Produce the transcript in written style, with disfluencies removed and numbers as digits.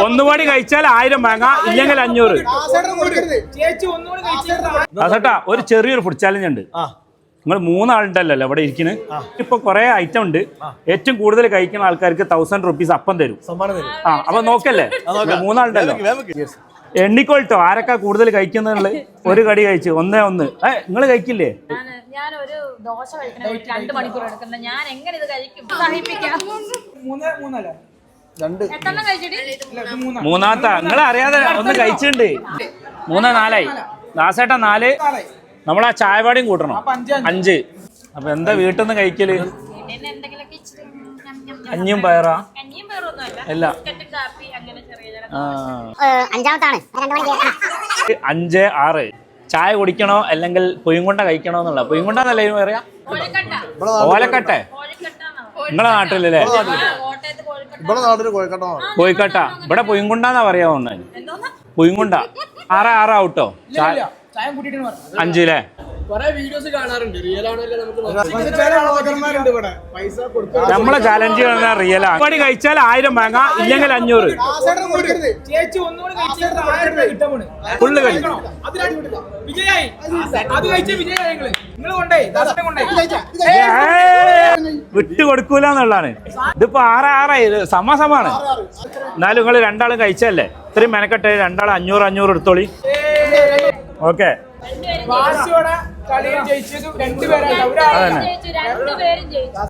ഒന്നുകൂടി കഴിച്ചാൽ 1000 വാങ്ങ, ഇല്ലെങ്കിൽ 500. ദാസേട്ടാ ഒരു ചെറിയൊരു ഫുഡ് ചാലഞ്ച് ഉണ്ട്. നിങ്ങൾ 3 ആളുണ്ടല്ലോ ഇവിടെ ഇരിക്കുന്നത്. ഇപ്പൊ കുറെ ഐറ്റം ഉണ്ട്. ഏറ്റവും കൂടുതൽ കഴിക്കുന്ന ആൾക്കാർക്ക് 1000 റുപ്പീസ് അപ്പം തരും. അപ്പൊ നോക്കല്ലേ, 3 ആളുണ്ടല്ലോ, എണ്ണിക്കോട്ടോ ആരൊക്കെ കൂടുതൽ കഴിക്കുന്നുള്ള. ഒരു കടി കഴിച്ചു, 1-1. നിങ്ങൾ കഴിക്കില്ലേ? ഞാനൊരു ദോശ കഴിക്കണ 2 മണിക്കൂർ എടുക്കുന്ന, ഞാൻ എങ്ങനെ ഇത് കഴിക്കും? സഹിപ്പിക്കാം. 3 മൂന്നാമത്തെ നിങ്ങൾ അറിയാതെ ഒന്ന് കഴിച്ചിട്ടുണ്ട്. 3-4 ദാസേട്ടാ 4. നമ്മളാ ചായപാടിയും കൂട്ടണം 5. അപ്പൊ എന്താ വീട്ടിൽ നിന്ന് കഴിക്കല്? കഞ്ഞിയും പയറാ? അല്ല, 5-6 ചായ കുടിക്കണോ അല്ലെങ്കിൽ പൊയ്യുംകൊണ്ട കഴിക്കണോ എന്നുള്ള. പൊയ്യുംകൊണ്ടെന്നല്ലേ ഇതിന് പറയാ? ഓലക്കട്ടെ. നിങ്ങളെ നാട്ടിലല്ലേ? കോഴിക്കട്ട. ഇവിടെ പൊയ്യുംകൊണ്ടാന്നാ പറയാ തോന്നുന്നത്. പൊയ്യുംകൊണ്ട. 6 ഔട്ടോ. 5 ല്ലേ? നമ്മളെ ചാലഞ്ച് റിയലാ. പടി കഴിച്ചാൽ 1000 വാങ്ങ, ഇല്ലെങ്കിൽ 500. ഫുള്ള് കഴിക്കണം. വിട്ടു കൊടുക്കൂല എന്നുള്ളതാണ്. ഇതിപ്പോ 6 സമമാണ്. എന്നാലും നിങ്ങൾ 2 ആളും കഴിച്ചല്ലേ, ഇത്രയും മെനക്കെട്ടെ. 2 ആൾ 500 എടുത്തോളി. ഓക്കെ. കളിയിൽ ജയിച്ചത് 2 പേരാണ്.